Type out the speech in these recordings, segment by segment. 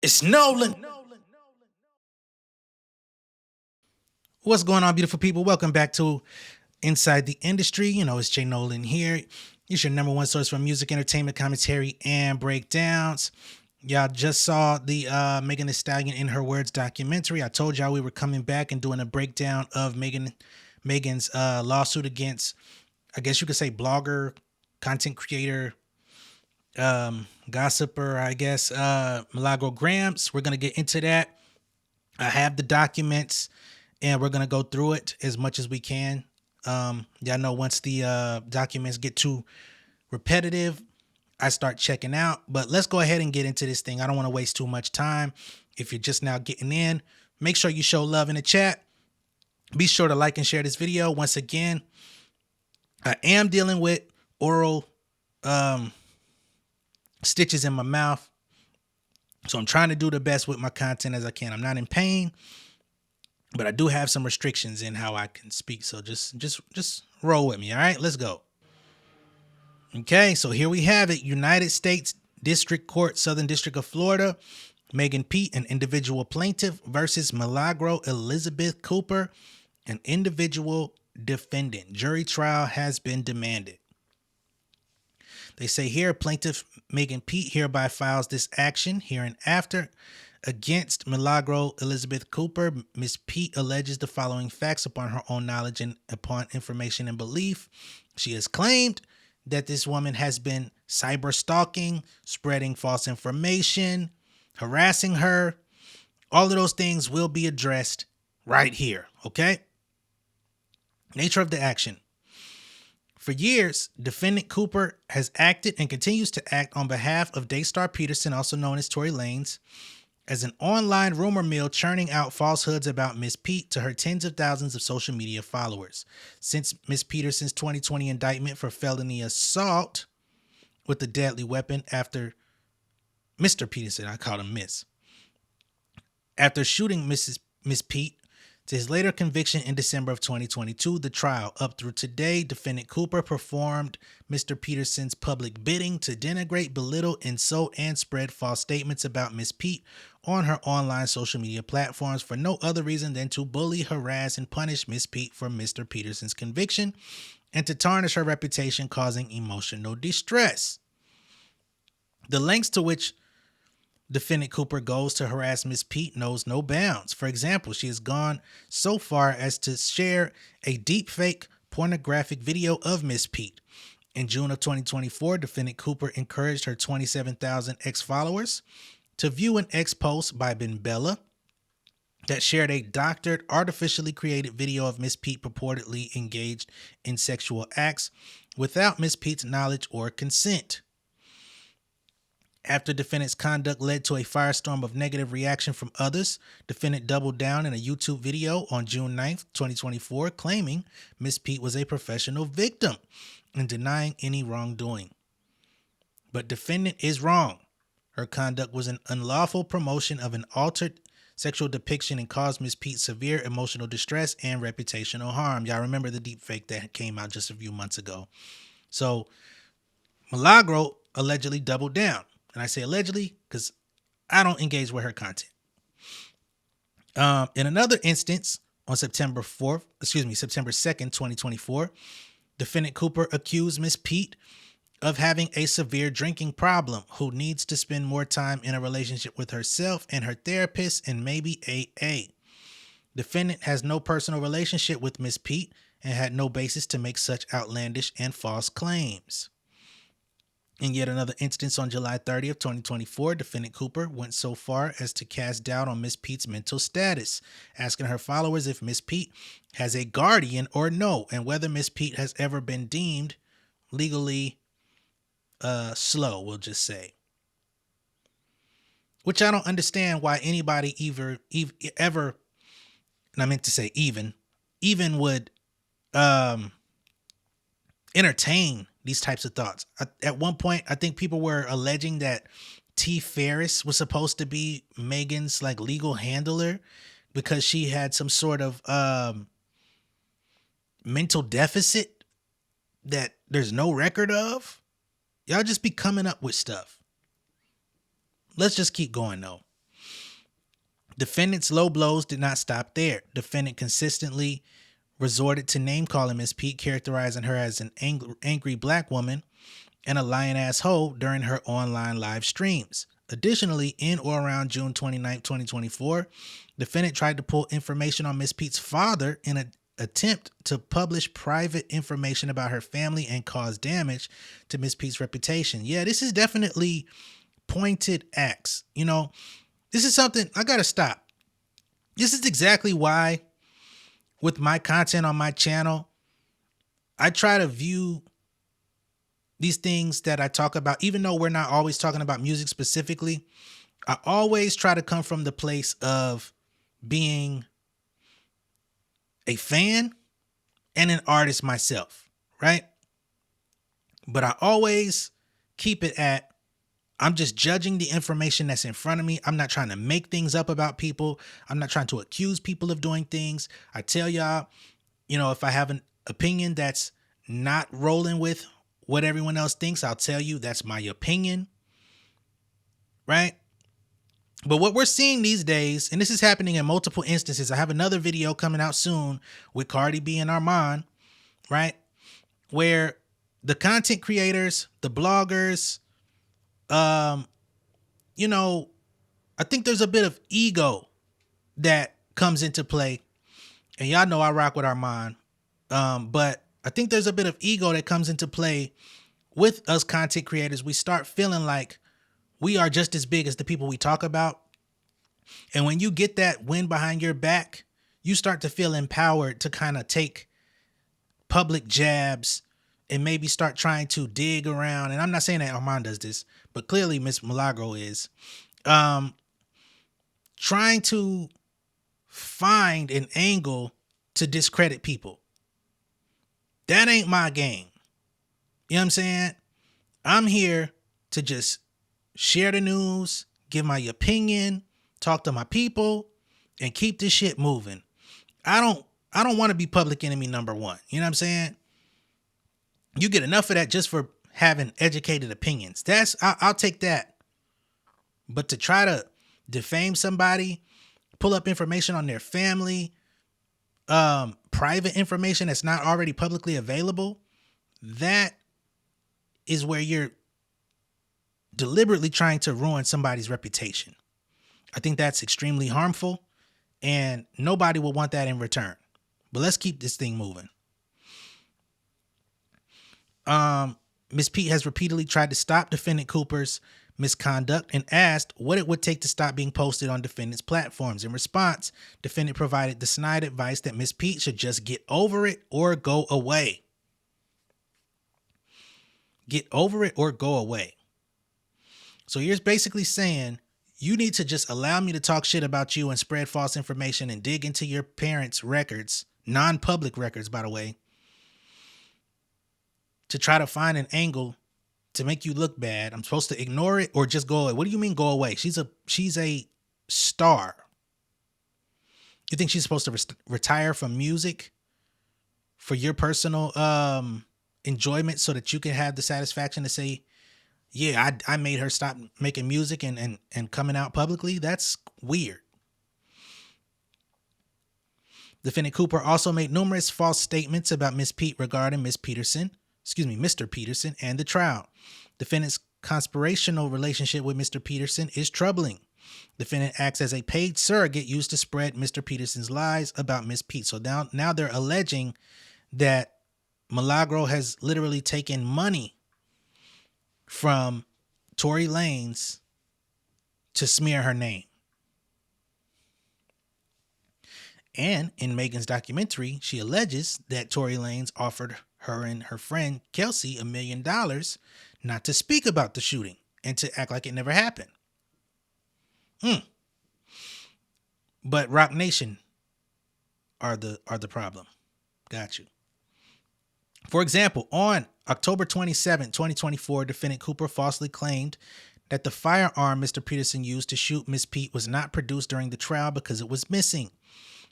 It's Nolan. What's going on, beautiful people? Welcome back to Inside the Industry. It's J Nolan here. It's your number one source for music, entertainment, commentary, and breakdowns. Y'all just saw the Megan Thee Stallion in Her Words documentary. I told y'all we were coming back and doing a breakdown of Megan's lawsuit against, I guess you could say, blogger, content creator, gossiper, I guess, Milagro Gramz. We're gonna get into that. I have the documents and we're going to go through it as much as we can. Y'all know once the documents get too repetitive, I start checking out. But let's go ahead and get into this thing. I don't want to waste too much time. If you're just now getting in, make sure you show love in the chat. Be sure to like and share this video. Once again, I am dealing with oral stitches in my mouth. So I'm trying to do the best with my content as I can. I'm not in pain, but I do have some restrictions in how I can speak. So just roll with me. All right, let's go. Okay, so here we have it. United States District Court, Southern District of Florida. Megan Pete, an individual plaintiff, versus Milagro Elizabeth Cooper, an individual defendant. Jury trial has been demanded. They say here, plaintiff Megan Pete hereby files this action hereinafter against Milagro Elizabeth Cooper. Ms. Pete alleges the following facts upon her own knowledge and upon information and belief. She has claimed that this woman has been cyber stalking, spreading false information, harassing her. All of those things will be addressed right here, okay? Nature of the action. For years, defendant Cooper has acted and continues to act on behalf of Daystar Peterson, also known as Tory Lanez, as an online rumor mill churning out falsehoods about Miss Pete to her tens of thousands of social media followers. Since Miss Peterson's 2020 indictment for felony assault with a deadly weapon after Mr. Peterson, I called him Miss, after shooting Miss Pete, to his later conviction in December of 2022, the trial up through today, defendant Cooper performed Mr. Peterson's public bidding to denigrate, belittle, insult, and spread false statements about Miss Pete on her online social media platforms for no other reason than to bully, harass, and punish Miss Pete for Mr. Peterson's conviction and to tarnish her reputation, causing emotional distress. The lengths to which defendant Cooper goes to harass Miss Pete knows no bounds. For example, she has gone so far as to share a deepfake pornographic video of Miss Pete. In June of 2024, defendant Cooper encouraged her 27,000 ex-followers to view an ex-post by Ben Bella that shared a doctored, artificially created video of Miss Pete purportedly engaged in sexual acts without Miss Pete's knowledge or consent. After defendant's conduct led to a firestorm of negative reaction from others, defendant doubled down in a YouTube video on June 9th, 2024, claiming Miss Pete was a professional victim and denying any wrongdoing. But defendant is wrong. Her conduct was an unlawful promotion of an altered sexual depiction and caused Miss Pete severe emotional distress and reputational harm. Y'all remember the deepfake that came out just a few months ago. So Milagro allegedly doubled down. And I say allegedly because I don't engage with her content. In another instance, on September 2nd, 2024, defendant Cooper accused Miss Pete of having a severe drinking problem who needs to spend more time in a relationship with herself and her therapist and maybe AA. Defendant has no personal relationship with Miss Pete and had no basis to make such outlandish and false claims. In yet another instance, on July 30th, 2024, defendant Cooper went so far as to cast doubt on Miss Pete's mental status, asking her followers if Miss Pete has a guardian or no, and whether Miss Pete has ever been deemed legally slow, we'll just say. Which I don't understand why anybody ever, and I meant to say even would entertain these types of thoughts. At one point, I think people were alleging that T. Ferris was supposed to be Megan's like legal handler because she had some sort of mental deficit that there's no record of. Y'all just be coming up with stuff. Let's just keep going though. Defendant's low blows did not stop there. Defendant consistently resorted to name calling Miss Pete, characterizing her as an angry black woman and a lying ass hoe during her online live streams. Additionally, in or around June 29, 2024, defendant tried to pull information on Miss Pete's father in an attempt to publish private information about her family and cause damage to Miss Pete's reputation. Yeah, this is definitely pointed acts. You know, this is something I gotta stop. This is exactly why with my content on my channel, I try to view these things that I talk about, even though we're not always talking about music specifically, I always try to come from the place of being a fan and an artist myself, right? But I always keep it at, I'm just judging the information that's in front of me. I'm not trying to make things up about people. I'm not trying to accuse people of doing things. I tell y'all, you know, if I have an opinion that's not rolling with what everyone else thinks, I'll tell you that's my opinion, right? But what we're seeing these days, and this is happening in multiple instances, I have another video coming out soon with Cardi B and Armand, right? Where the content creators, the bloggers, you know, I think there's a bit of ego that comes into play. And y'all know I rock with Armand. But I think there's a bit of ego that comes into play with us content creators. We start feeling like we are just as big as the people we talk about. And when you get that wind behind your back, you start to feel empowered to kind of take public jabs and maybe start trying to dig around. And I'm not saying that Armand does this, but clearly Miss Milagro is trying to find an angle to discredit people. That ain't my game. You know what I'm saying? I'm here to just share the news, give my opinion, talk to my people, and keep this shit moving. I don't want to be public enemy number one. You know what I'm saying? You get enough of that just for having educated opinions. I'll take that. But to try to defame somebody, pull up information on their family, private information that's not already publicly available, that is where you're deliberately trying to ruin somebody's reputation. I think that's extremely harmful, and nobody will want that in return. But let's keep this thing moving. Miss Pete has repeatedly tried to stop defendant Cooper's misconduct and asked what it would take to stop being posted on defendant's platforms. In response, defendant provided the snide advice that Miss Pete should just get over it or go away. Get over it or go away. So you're basically saying you need to just allow me to talk shit about you and spread false information and dig into your parents' records, non-public records, by the way, to try to find an angle to make you look bad. I'm supposed to ignore it or just go away. What do you mean go away? She's a star. You think she's supposed to retire from music for your personal enjoyment so that you can have the satisfaction to say, yeah, I made her stop making music and coming out publicly? That's weird. Defendant Cooper also made numerous false statements about Miss Pete regarding Mr. Peterson and the trial. Defendant's conspirational relationship with Mr. Peterson is troubling. Defendant acts as a paid surrogate used to spread Mr. Peterson's lies about Miss Pete. So now they're alleging that Milagro has literally taken money from Tory Lanez to smear her name. And in Megan's documentary, she alleges that Tory Lanez offered her and her friend Kelsey $1 million not to speak about the shooting and to act like it never happened. But Rock Nation are the problem. Got you. For example, on October 27, 2024, defendant Cooper falsely claimed that the firearm Mr. Peterson used to shoot Miss Pete was not produced during the trial because it was missing.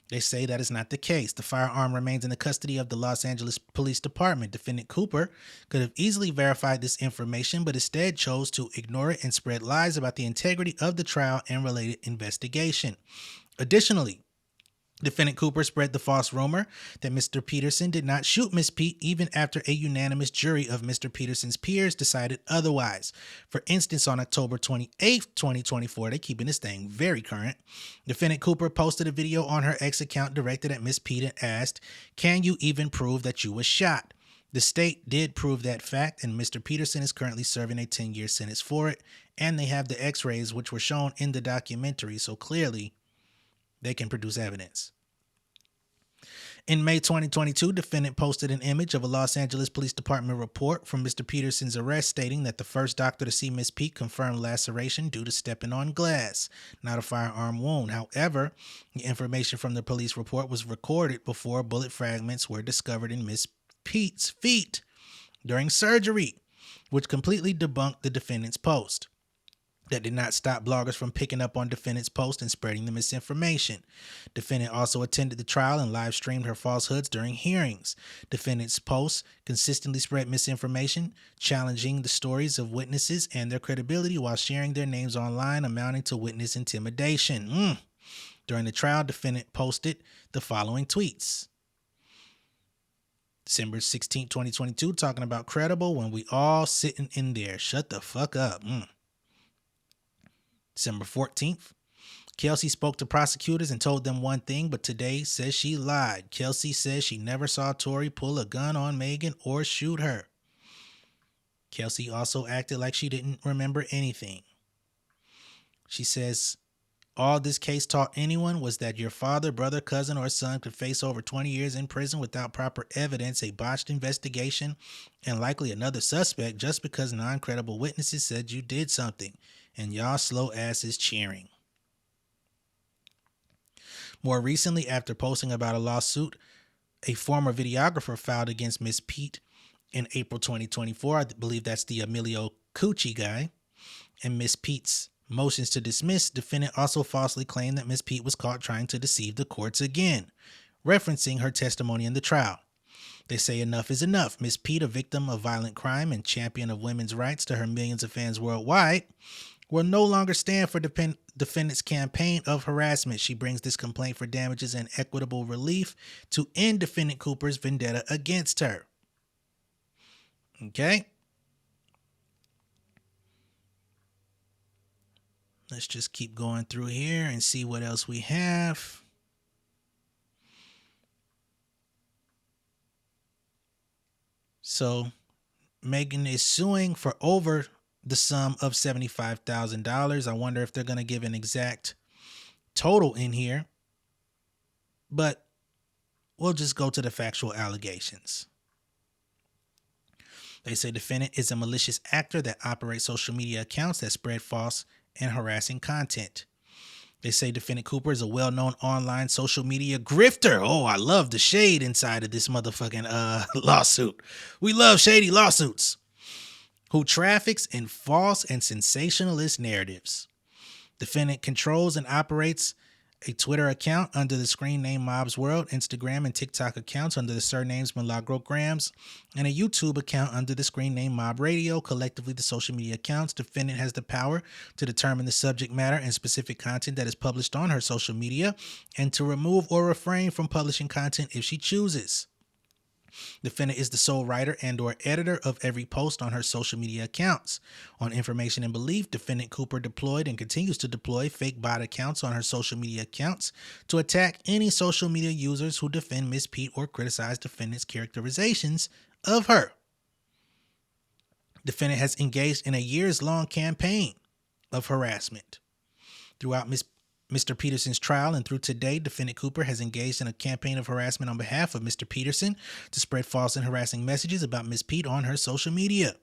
They say that is not the case. The firearm remains in the custody of the Los Angeles Police Department. Defendant Cooper could have easily verified this information, but instead chose to ignore it and spread lies about the integrity of the trial and related investigation. Additionally, Defendant Cooper spread the false rumor that Mr. Peterson did not shoot Miss Pete even after a unanimous jury of Mr. Peterson's peers decided otherwise. For instance, on October 28th, 2024, they're keeping this thing very current, Defendant Cooper posted a video on her X account directed at Miss Pete and asked, "Can you even prove that you were shot?" The state did prove that fact, and Mr. Peterson is currently serving a 10-year sentence for it, and they have the x-rays which were shown in the documentary, so clearly they can produce evidence. In May 2022, defendant posted an image of a Los Angeles Police Department report from Mr. Peterson's arrest stating that the first doctor to see Miss Pete confirmed laceration due to stepping on glass, not a firearm wound. However, the information from the police report was recorded before bullet fragments were discovered in Miss Pete's feet during surgery, which completely debunked the defendant's post. That did not stop bloggers from picking up on defendant's post and spreading the misinformation. Defendant also attended the trial and live streamed her falsehoods during hearings. Defendant's posts consistently spread misinformation, challenging the stories of witnesses and their credibility while sharing their names online, amounting to witness intimidation. During the trial, defendant posted the following tweets. December 16, 2022, talking about credible when we all sitting in there. Shut the fuck up. December 14th, Kelsey spoke to prosecutors and told them one thing, but today says she lied. Kelsey says she never saw Tory pull a gun on Megan or shoot her. Kelsey also acted like she didn't remember anything. She says, all this case taught anyone was that your father, brother, cousin, or son could face over 20 years in prison without proper evidence, a botched investigation, and likely another suspect just because non-credible witnesses said you did something. And y'all slow asses cheering. More recently, after posting about a lawsuit a former videographer filed against Miss Pete in April 2024, I believe that's the Emilio Cucci guy, and Miss Pete's motions to dismiss, defendant also falsely claimed that Miss Pete was caught trying to deceive the courts again, referencing her testimony in the trial. They say enough is enough. Miss Pete, a victim of violent crime and champion of women's rights to her millions of fans worldwide, will no longer stand for defendant's campaign of harassment. She brings this complaint for damages and equitable relief to end defendant Cooper's vendetta against her. Okay? Let's just keep going through here and see what else we have. So, Megan is suing for over the sum of $75,000. I wonder if they're going to give an exact total in here. But we'll just go to the factual allegations. They say defendant is a malicious actor that operates social media accounts that spread false and harassing content. They say defendant Cooper is a well-known online social media grifter. Oh, I love the shade inside of this motherfucking lawsuit. We love shady lawsuits. Who traffics in false and sensationalist narratives. Defendant controls and operates a Twitter account under the screen name Mob's World, Instagram and TikTok accounts under the surnames Milagro Gramz, and a YouTube account under the screen name Mob Radio, collectively the social media accounts. Defendant has the power to determine the subject matter and specific content that is published on her social media and to remove or refrain from publishing content if she chooses. Defendant is the sole writer and or editor of every post on her social media accounts. On information and belief, defendant Cooper deployed and continues to deploy fake bot accounts on her social media accounts to attack any social media users who defend Miss Pete or criticize defendant's characterizations of her. Defendant has engaged in a years-long campaign of harassment. Throughout Mr. Peterson's trial and through today, defendant Cooper has engaged in a campaign of harassment on behalf of Mr. Peterson to spread false and harassing messages about Miss Pete on her social media.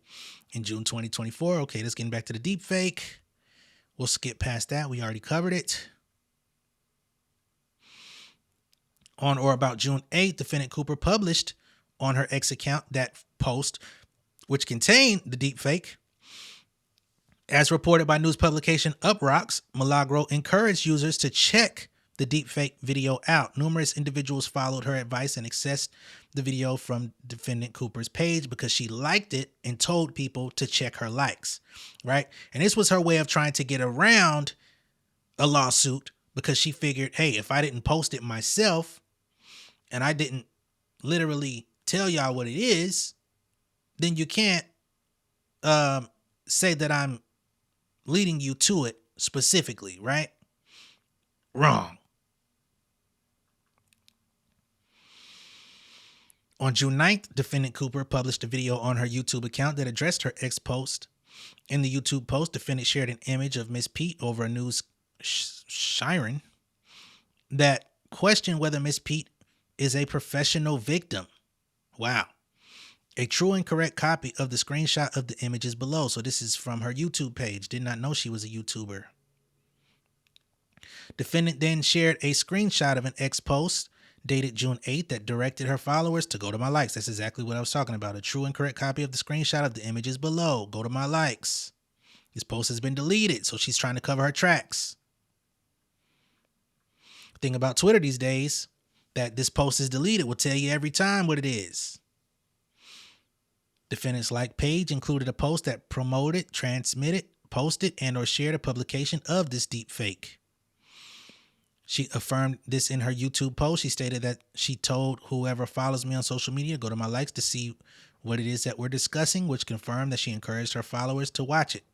In June 2024, okay, let's get back to the deep fake. We'll skip past that. We already covered it. On or about June 8th, defendant Cooper published on her X account that post, which contained the deep fake. As reported by news publication Uprocks, Milagro encouraged users to check the deepfake video out. Numerous individuals followed her advice and accessed the video from defendant Cooper's page because she liked it and told people to check her likes, right? And this was her way of trying to get around a lawsuit because she figured, hey, if I didn't post it myself and I didn't literally tell y'all what it is, then you can't say that I'm leading you to it specifically, right? Wrong. On June 9th, defendant Cooper published a video on her YouTube account that addressed her ex post. In the YouTube post, defendant shared an image of Miss Pete over a news siren that questioned whether Miss Pete is a professional victim. Wow. A true and correct copy of the screenshot of the image is below. So this is from her YouTube page. Did not know she was a YouTuber. Defendant then shared a screenshot of an ex post dated June 8th that directed her followers to go to my likes. That's exactly what I was talking about. A true and correct copy of the screenshot of the image is below. Go to my likes. This post has been deleted, so she's trying to cover her tracks. The thing about Twitter these days, that this post is deleted will tell you every time what it is. Defendant's like page included a post that promoted, transmitted, posted, and or shared a publication of this deep fake. She affirmed this in her YouTube post. She stated that she told whoever follows me on social media, go to my likes to see what it is that we're discussing, which confirmed that she encouraged her followers to watch it.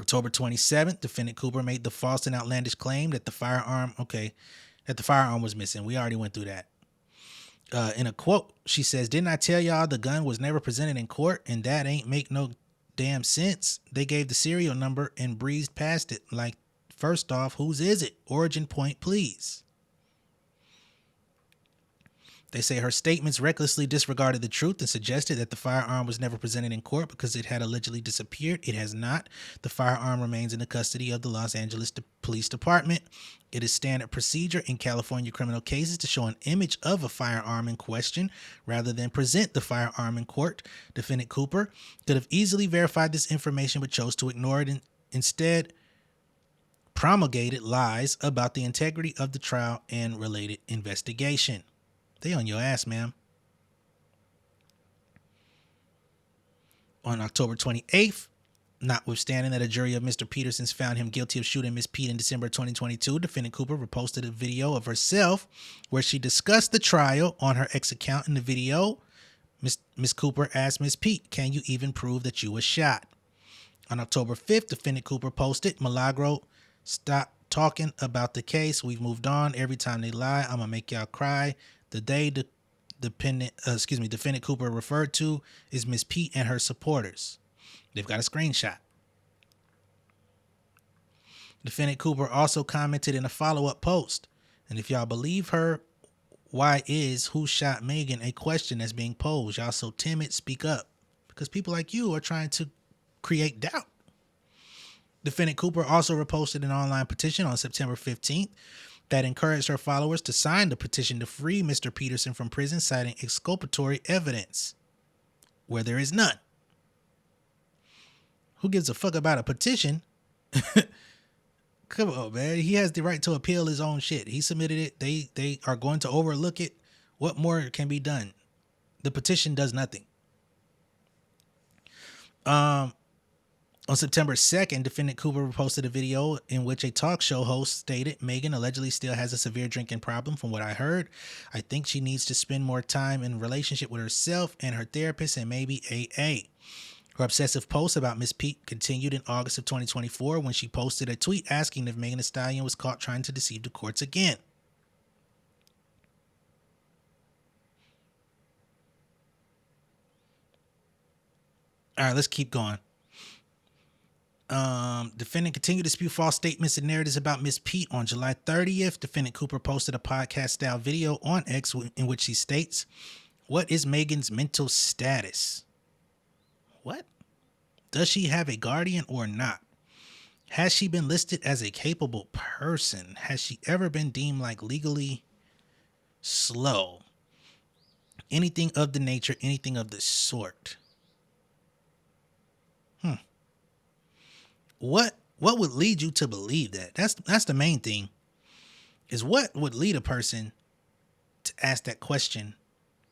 October 27th, defendant Cooper made the false and outlandish claim that the firearm was missing. We already went through that. In a quote, she says, "Didn't I tell y'all the gun was never presented in court and that ain't make no damn sense? They gave the serial number and breezed past it like, first off, whose is it? Origin point, please." They say her statements recklessly disregarded the truth and suggested that the firearm was never presented in court because it had allegedly disappeared. It has not. The firearm remains in the custody of the Los Angeles Police Department. It is standard procedure in California criminal cases to show an image of a firearm in question rather than present the firearm in court. Defendant Cooper could have easily verified this information but chose to ignore it and instead promulgated lies about the integrity of the trial and related investigation. They on your ass, ma'am. On October 28th, notwithstanding that a jury of Mr. Peterson's found him guilty of shooting Miss Pete in December 2022, defendant Cooper reposted a video of herself where she discussed the trial on her ex account. In the video, Miss Cooper asked Miss Pete, "Can you even prove that you were shot?" On October 5th, defendant Cooper posted, "Milagro, stop talking about the case. We've moved on. Every time they lie, I'm gonna make y'all cry." The day defendant Cooper referred to is Miss Pete and her supporters. They've got a screenshot. Defendant Cooper also commented in a follow-up post, and if y'all believe her, why is "who shot Megan" a question that's being posed? Y'all so timid, speak up. Because people like you are trying to create doubt. Defendant Cooper also reposted an online petition on September 15th that encouraged her followers to sign the petition to free Mr. Peterson from prison, citing exculpatory evidence where there is none. Who gives a fuck about a petition? Come on, man. He has the right to appeal his own shit. He submitted it. They are going to overlook it. What more can be done? The petition does nothing. On September 2nd, defendant Cooper posted a video in which a talk show host stated, "Megan allegedly still has a severe drinking problem from what I heard. I think she needs to spend more time in relationship with herself and her therapist and maybe AA." Her obsessive post about Miss Pete continued in August of 2024 when she posted a tweet asking if Megan Thee Stallion was caught trying to deceive the courts again. All right, let's keep going. Defendant continued to spew false statements and narratives about Miss Pete. On July 30th, defendant Cooper posted a podcast-style video on X in which she states, "What is Megan's mental status? What? Does she have a guardian or not? Has she been listed as a capable person? Has she ever been deemed like legally slow? Anything of the nature, anything of the sort." What would lead you to believe that? That's the main thing. Is what would lead a person to ask that question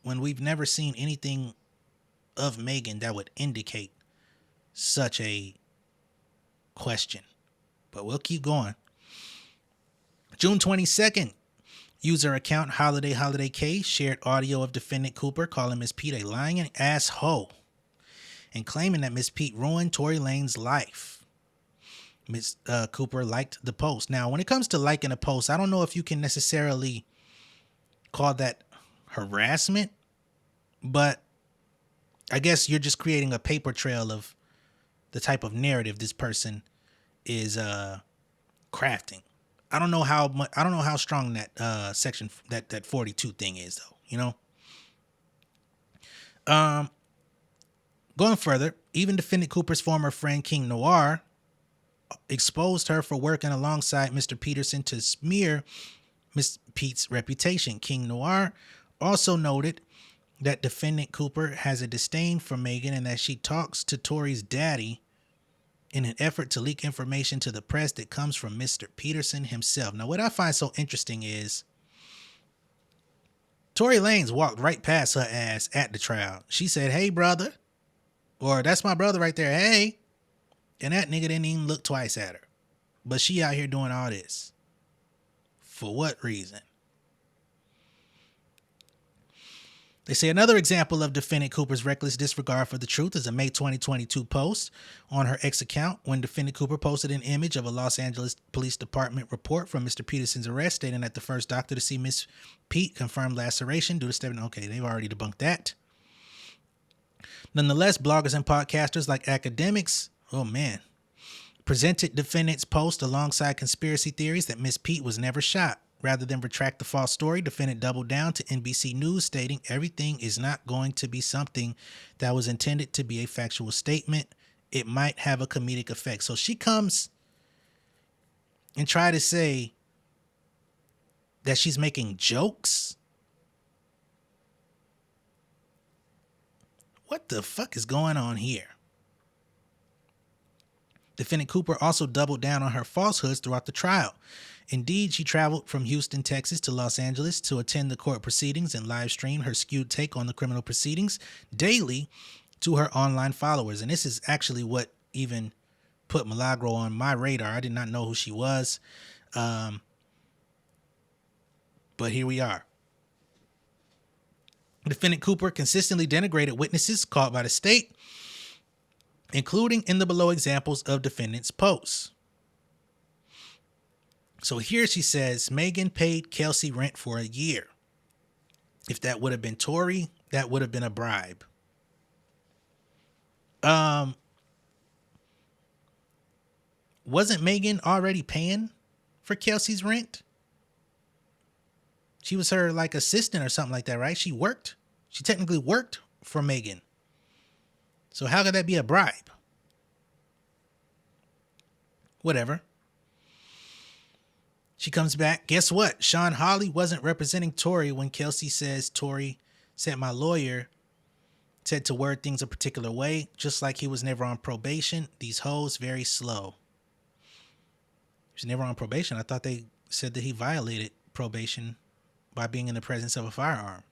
when we've never seen anything of Megan that would indicate such a question. But we'll keep going. June 22nd, user account Holiday K shared audio of defendant Cooper calling Miss Pete a lying asshole and claiming that Miss Pete ruined Tory Lanez's life. Miss Cooper liked the post. Now, when it comes to liking a post, I don't know if you can necessarily call that harassment, but I guess you're just creating a paper trail of the type of narrative this person is crafting. I don't know how strong that section that 42 thing is though, you know? Going further, even defendant Cooper's former friend King Noir exposed her for working alongside Mr. Peterson to smear Miss Pete's reputation. King Noir also noted that defendant Cooper has a disdain for Megan and that she talks to Tory's daddy in an effort to leak information to the press that comes from Mr. Peterson himself. Now, what I find so interesting is Tory Lanez walked right past her ass at the trial. She said, "Hey, brother," or "That's my brother right there, hey." And that nigga didn't even look twice at her. But she out here doing all this. For what reason? They say another example of defendant Cooper's reckless disregard for the truth is a May 2022 post on her X account when defendant Cooper posted an image of a Los Angeles Police Department report from Mr. Peterson's arrest stating that the first doctor to see Miss Pete confirmed laceration due to stepping. Okay, they've already debunked that. Nonetheless, bloggers and podcasters like academics, presented defendant's post alongside conspiracy theories that Miss Pete was never shot. Rather than retract the false story, defendant doubled down to NBC News, stating everything is not going to be something that was intended to be a factual statement. It might have a comedic effect. So she comes and try to say that she's making jokes. What the fuck is going on here? Defendant Cooper also doubled down on her falsehoods throughout the trial. Indeed, she traveled from Houston, Texas to Los Angeles to attend the court proceedings and live stream her skewed take on the criminal proceedings daily to her online followers. And this is actually what even put Milagro on my radar. I did not know who she was. But here we are. Defendant Cooper consistently denigrated witnesses called by the state, including in the below examples of defendant's posts. So here she says, Megan paid Kelsey rent for a year. If that would have been Tory, that would have been a bribe. Wasn't Megan already paying for Kelsey's rent? She was her like assistant or something like that, right? She technically worked for Megan. So how could that be a bribe? Whatever. She comes back. Guess what? Sean Hawley wasn't representing Tory when Kelsey says Tory said my lawyer said to word things a particular way, just like he was never on probation. These hoes very slow. He was never on probation. I thought they said that he violated probation by being in the presence of a firearm.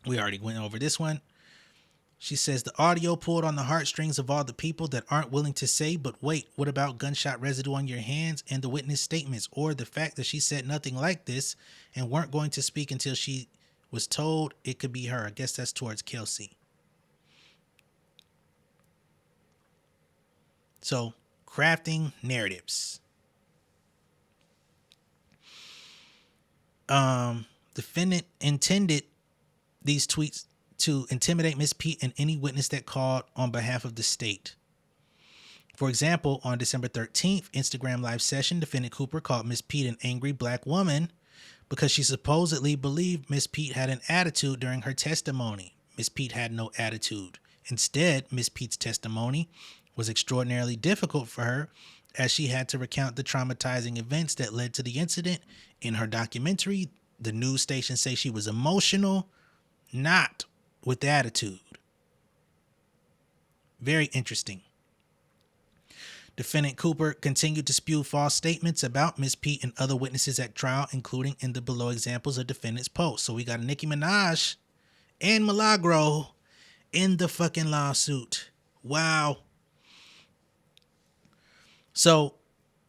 We already went over this one. She says the audio pulled on the heartstrings of all the people that aren't willing to say, but wait, what about gunshot residue on your hands and the witness statements, or the fact that she said nothing like this and weren't going to speak until she was told it could be her. I guess that's towards Kelsey. So, crafting narratives. Defendant intended these tweets to intimidate Miss Pete and any witness that called on behalf of the state. For example, on December 13th, Instagram live session, defendant Cooper called Miss Pete an angry black woman because she supposedly believed Miss Pete had an attitude during her testimony. Miss Pete had no attitude. Instead, Miss Pete's testimony was extraordinarily difficult for her as she had to recount the traumatizing events that led to the incident. In her documentary, the news station say she was emotional, not with attitude. Very interesting. Defendant Cooper continued to spew false statements about Miss Pete and other witnesses at trial, including in the below examples of defendant's posts. So we got Nicki Minaj and Milagro in the fucking lawsuit. Wow. So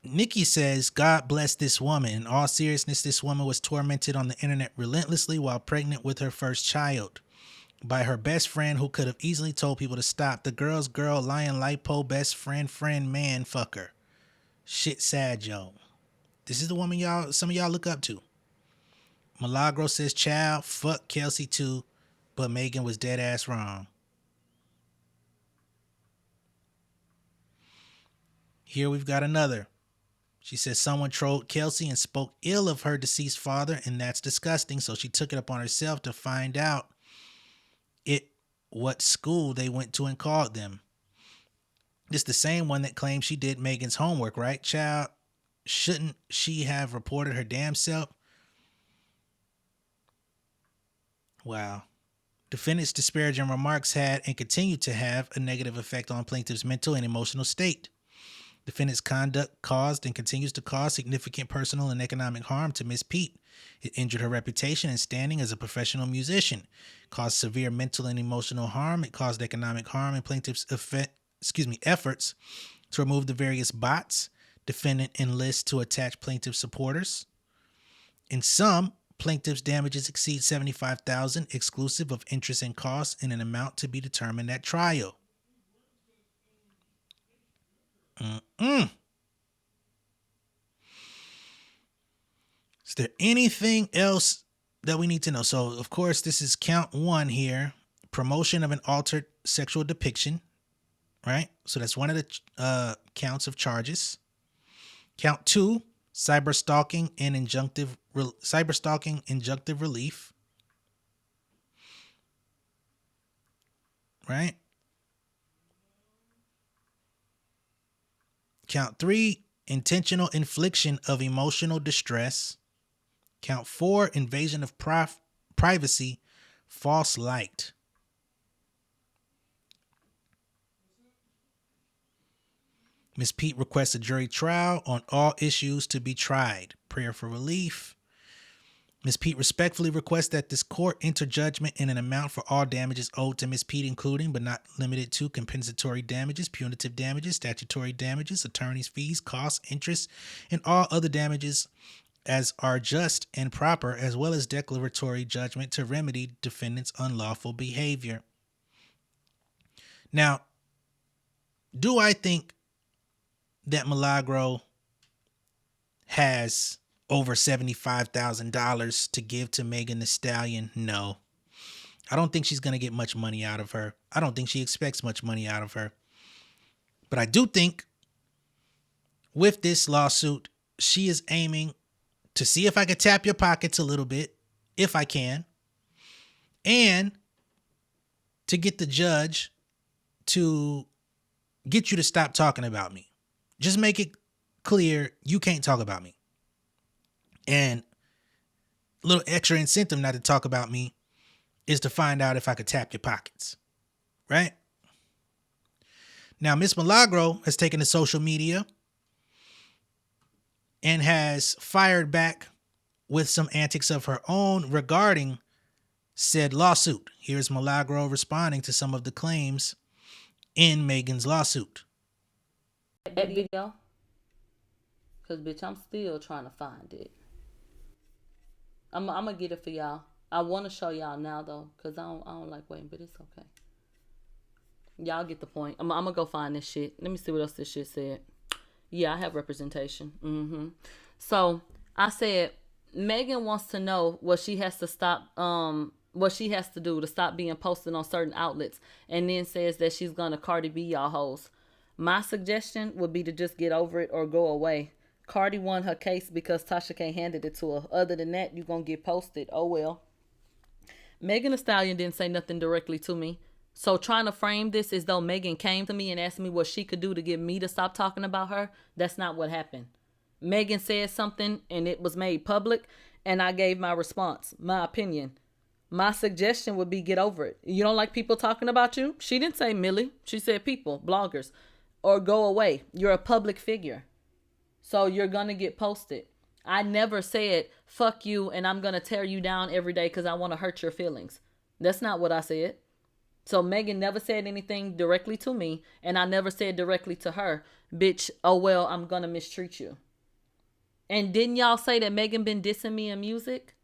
Nikki says, God bless this woman. In all seriousness, this woman was tormented on the internet relentlessly while pregnant with her first child by her best friend who could have easily told people to stop. The girl's girl, lion, lipo, best friend, man, fucker. Shit sad, yo. This is the woman some of y'all look up to. Milagro says, child, fuck Kelsey too, but Megan was dead ass wrong. Here we've got another. She says someone trolled Kelsey and spoke ill of her deceased father, and that's disgusting. So she took it upon herself to find out what school they went to and called them. This the same one that claimed she did Megan's homework, right? Child, shouldn't she have reported her damn self? Wow. Defendant's disparaging remarks had and continue to have a negative effect on plaintiff's mental and emotional state. Defendant's conduct caused and continues to cause significant personal and economic harm to Miss Pete. It injured her reputation and standing as a professional musician, caused severe mental and emotional harm. It caused economic harm in plaintiff's efforts to remove the various bots defendant enlists to attach plaintiff supporters. In sum, plaintiff's damages exceed $75,000 exclusive of interest and costs in an amount to be determined at trial. Is there anything else that we need to know? So, of course, this is count 1 here. Promotion of an altered sexual depiction, right? So that's one of the counts of charges. Count 2, cyber stalking and injunctive relief, right? Count 3, intentional infliction of emotional distress. Count 4, invasion of privacy, false light. Ms. Pete requests a jury trial on all issues to be tried. Prayer for relief. Ms. Pete respectfully requests that this court enter judgment in an amount for all damages owed to Ms. Pete, including but not limited to compensatory damages, punitive damages, statutory damages, attorney's fees, costs, interest, and all other damages as are just and proper, as well as declaratory judgment to remedy defendant's unlawful behavior. Now, do I think that Milagro has over $75,000 to give to Megan Thee Stallion? No. I don't think she's going to get much money out of her. I don't think she expects much money out of her. But I do think with this lawsuit, she is aiming to see if I can tap your pockets a little bit, if I can, and to get the judge to get you to stop talking about me. Just make it clear you can't talk about me. And a little extra incentive not to talk about me is to find out if I could tap your pockets. Right? Now, Miss Milagro has taken to social media and has fired back with some antics of her own regarding said lawsuit. Here's Milagro responding to some of the claims in Megan's lawsuit. That video, because bitch, I'm still trying to find it. I'm gonna get it for y'all. I want to show y'all now though, because I don't like waiting, but it's okay. Y'all get the point. I'm gonna go find this shit. Let me see what else this shit said. Yeah, I have representation. So I said Megan wants to know what she has to stop. What she has to do to stop being posted on certain outlets, and then says that she's gonna Cardi B y'all hoes. My suggestion would be to just get over it or go away. Cardi won her case because Tasha K handed it to her. Other than that, you're going to get posted. Oh, well. Megan Thee Stallion didn't say nothing directly to me. So trying to frame this as though Megan came to me and asked me what she could do to get me to stop talking about her, that's not what happened. Megan said something and it was made public, and I gave my response, my opinion. My suggestion would be get over it. You don't like people talking about you? She didn't say Millie. She said people, bloggers. Or go away. You're a public figure. So you're going to get posted. I never said, fuck you, and I'm going to tear you down every day because I want to hurt your feelings. That's not what I said. So Megan never said anything directly to me, and I never said directly to her, bitch, oh well, I'm gonna mistreat you. And didn't y'all say that Megan been dissing me in music?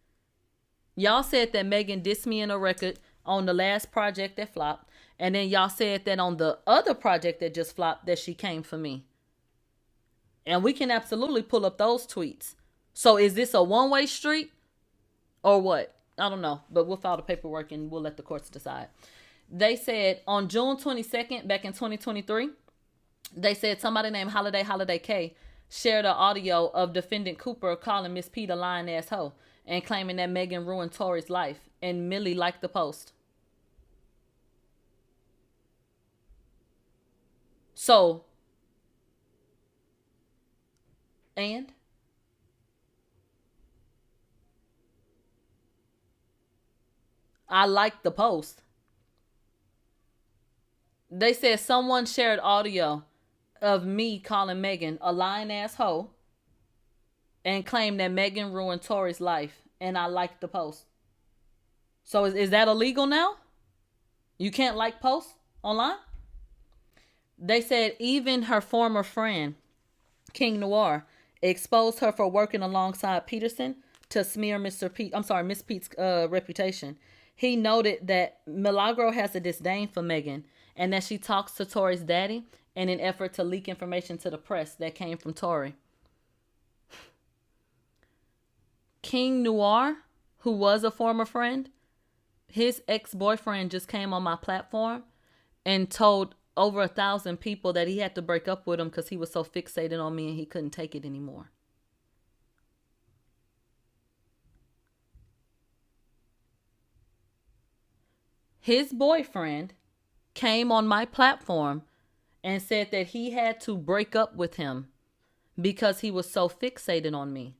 Y'all said that Megan dissed me in a record on the last project that flopped. And then y'all said that on the other project that just flopped that she came for me. And we can absolutely pull up those tweets. So is this a one-way street or what? I don't know. But we'll file the paperwork and we'll let the courts decide. They said on June 22nd, back in 2023, they said somebody named Holiday K shared an audio of defendant Cooper calling Miss P the lying ass hoe and claiming that Megan ruined Tori's life. And Millie liked the post. So, and I liked the post. They said someone shared audio of me calling Megan a lying ass hoe and claimed that Megan ruined Tori's life. And I liked the post. So is that illegal now? You can't like posts online? They said even her former friend, King Noir, exposed her for working alongside Peterson to smear Miss Pete's reputation. He noted that Milagro has a disdain for Megan and that she talks to Tori's daddy in an effort to leak information to the press that came from Tori. King Noir, who was a former friend, his ex-boyfriend just came on my platform and told over 1,000 people that he had to break up with him because he was so fixated on me and he couldn't take it anymore. His boyfriend came on my platform and said that he had to break up with him because he was so fixated on me.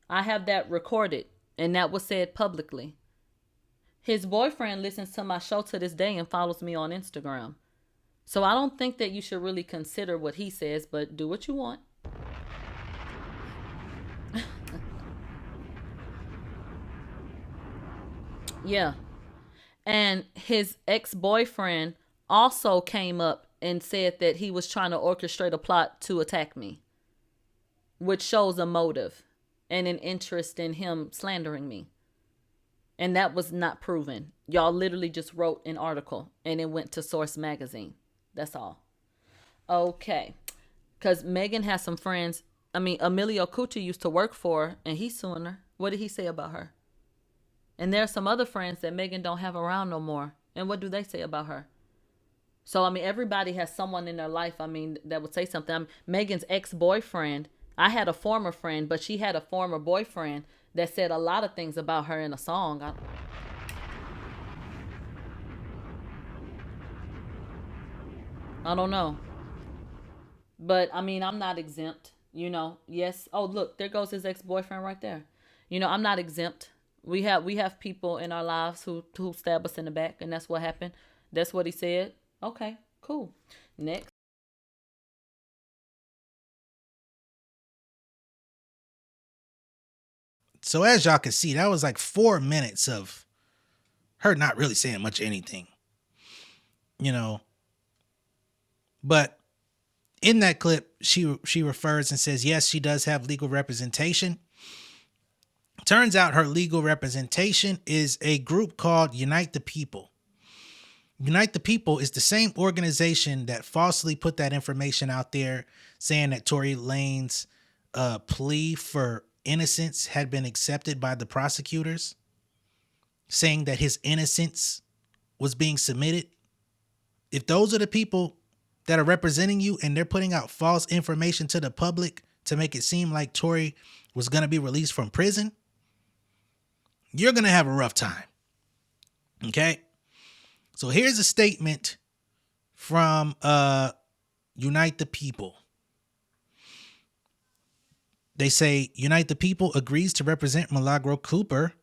I have that recorded, and that was said publicly. His boyfriend listens to my show to this day and follows me on Instagram. So I don't think that you should really consider what he says, but do what you want. Yeah. And his ex-boyfriend also came up and said that he was trying to orchestrate a plot to attack me, which shows a motive and an interest in him slandering me. And that was not proven. Y'all literally just wrote an article and it went to Source Magazine. That's all. Okay. Because Megan has some friends. Emilio Cucci used to work for her and he's suing her. What did he say about her? And there are some other friends that Megan don't have around no more. And what do they say about her? So, everybody has someone in their life, that would say something. Megan's ex-boyfriend, I had a former friend, but she had a former boyfriend that said a lot of things about her in a song. I don't know. But, I'm not exempt, Yes. Oh, look, there goes his ex-boyfriend right there. I'm not exempt. We have people in our lives who stab us in the back, and that's what happened. That's what he said. Okay, cool. Next. So as y'all can see, that was like 4 minutes of her not really saying much of anything. But in that clip, she refers and says, yes, she does have legal representation. Turns out her legal representation is a group called Unite the People. Unite the People is the same organization that falsely put that information out there saying that Tory Lanez's plea for innocence had been accepted by the prosecutors, saying that his innocence was being submitted. If those are the people that are representing you and they're putting out false information to the public to make it seem like Tory was going to be released from prison, you're going to have a rough time. Okay? So here's a statement from Unite the People. They say, Unite the People agrees to represent Milagro Cooper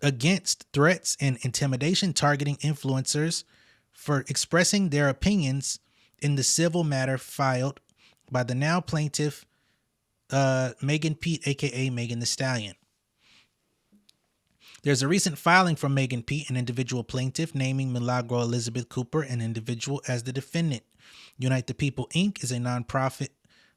against threats and intimidation targeting influencers for expressing their opinions in the civil matter filed by the now plaintiff Megan Pete, aka Megan Thee Stallion. There's a recent filing from Megan P., an individual plaintiff, naming Milagro Elizabeth Cooper, an individual, as the defendant. Unite the People, Inc. is a nonprofit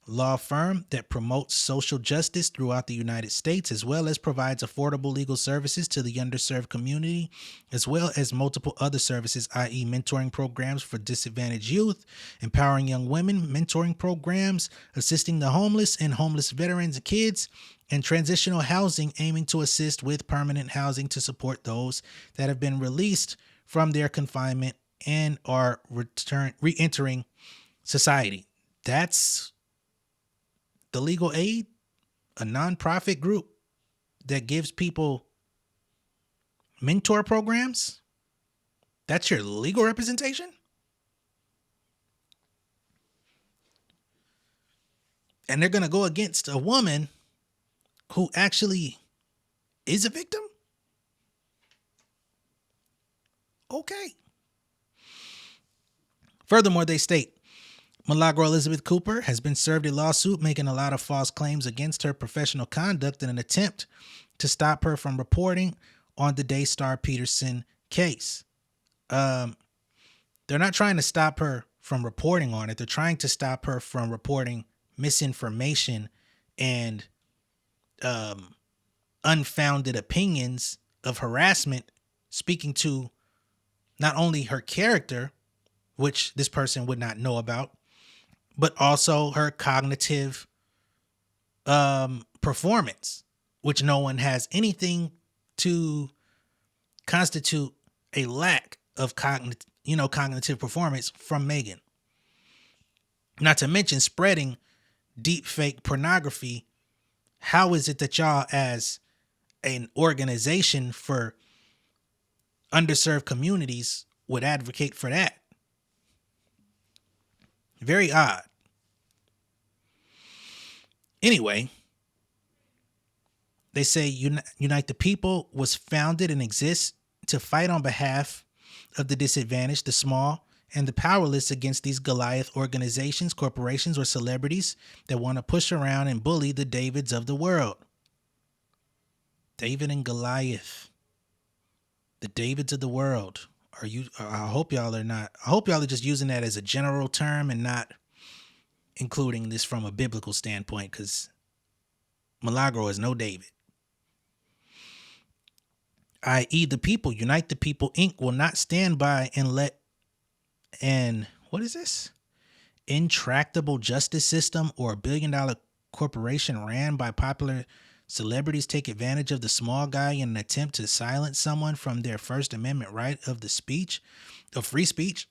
law firm that promotes social justice throughout the United States, as well as provides affordable legal services to the underserved community, as well as multiple other services, i.e. mentoring programs for disadvantaged youth, empowering young women, mentoring programs, assisting the homeless and homeless veterans and kids, and transitional housing, aiming to assist with permanent housing to support those that have been released from their confinement and are re-entering society. That's the Legal Aid, a nonprofit group that gives people mentor programs. That's your legal representation? And they're going to go against a woman who actually is a victim? Okay. Furthermore, they state, Milagro Elizabeth Cooper has been served a lawsuit making a lot of false claims against her professional conduct in an attempt to stop her from reporting on the Daystar Peterson case. They're not trying to stop her from reporting on it. They're trying to stop her from reporting misinformation and unfounded opinions of harassment, speaking to not only her character, which this person would not know about, but also her cognitive performance, which no one has anything to constitute a lack of cognitive performance from Megan. Not to mention spreading deep fake pornography. How is it that y'all, as an organization for underserved communities, would advocate for that? Very odd. Anyway, they say Unite the People was founded and exists to fight on behalf of the disadvantaged, the small, and the powerless against these Goliath organizations, corporations, or celebrities that want to push around and bully the Davids of the world. David and Goliath. The Davids of the world. I hope y'all are not. I hope y'all are just using that as a general term and not including this from a biblical standpoint, because Milagro is no David. I.e. the people, Unite the People, Inc. will not stand by and let what is this? Intractable justice system or $1 billion corporation ran by popular celebrities take advantage of the small guy in an attempt to silence someone from their First Amendment right of free speech.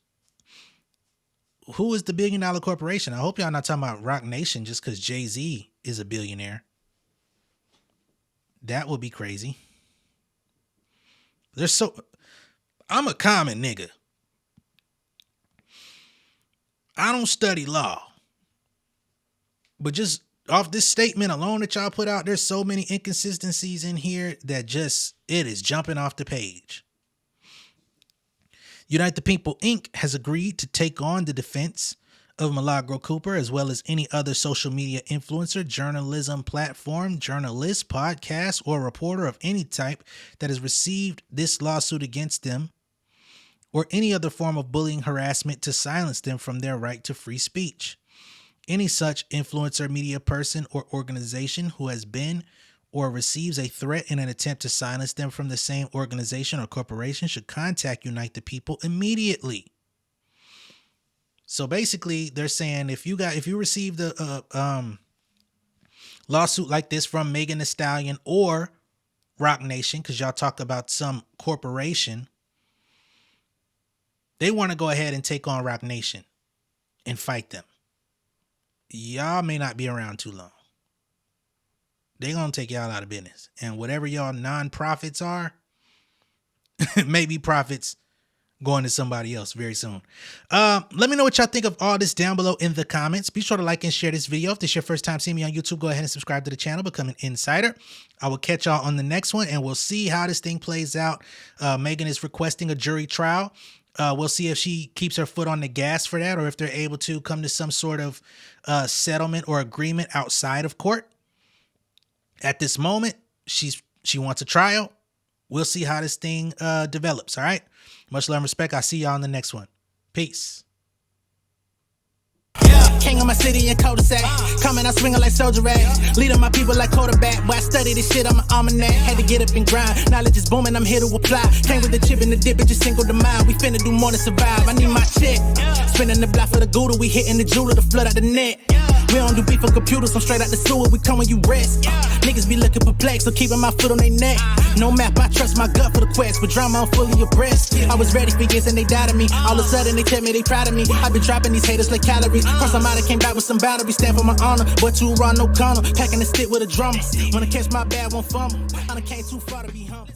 Who is the $1 billion corporation? I hope y'all not talking about Rock Nation just because Jay-Z is a billionaire. That would be crazy. I'm a common nigga. I don't study law. But just off this statement alone that y'all put out, there's so many inconsistencies in here that it is jumping off the page. Unite the People, Inc. has agreed to take on the defense of Milagro Cooper, as well as any other social media influencer, journalism platform, journalist, podcast, or reporter of any type that has received this lawsuit against them, or any other form of bullying, harassment to silence them from their right to free speech. Any such influencer, media person, or organization who has been or receives a threat in an attempt to silence them from the same organization or corporation should contact Unite the People immediately. So basically, they're saying if you received a lawsuit like this from Megan Thee Stallion or Rock Nation, because y'all talk about some corporation, they want to go ahead and take on Rock Nation and fight them. Y'all may not be around too long. They're going to take y'all out of business. And whatever y'all non-profits are, maybe profits going to somebody else very soon. Let me know what y'all think of all this down below in the comments. Be sure to like and share this video. If this is your first time seeing me on YouTube, go ahead and subscribe to the channel, become an insider. I will catch y'all on the next one, and we'll see how this thing plays out. Megan is requesting a jury trial. We'll see if she keeps her foot on the gas for that, or if they're able to come to some sort of settlement or agreement outside of court. At this moment, she wants a trial. we'll see how this thing develops. All right. Much love and respect. I'll see y'all in the next one. Peace. King of my city and cul-de-sac. Coming out swinging like soldier rag. Leading my people like quarterback. Boy, I study this shit, I'm an almanac. Had to get up and grind. Knowledge is booming, I'm here to apply. Came with the chip and the dip, it just single the mind. We finna do more than survive. I need my check. Spinning the block for the Gouda. We hitting the jeweler to flood out the net. We don't do beef on computers, I'm straight out the sewer. We come when you rest. Niggas be looking perplexed, so keeping my foot on their neck. No map, I trust my gut for the quest. With drama, I'm fully abreast. I was ready for years and they doubted me. All of a sudden they tell me they proud of me. I been dropping these haters like calories. Cross them out, I came back with some boundaries. Stand for my honor, but too raw, no corner. Packing the stick with a drummer. Wanna catch my bad, won't fumble. I done came too far to be humble.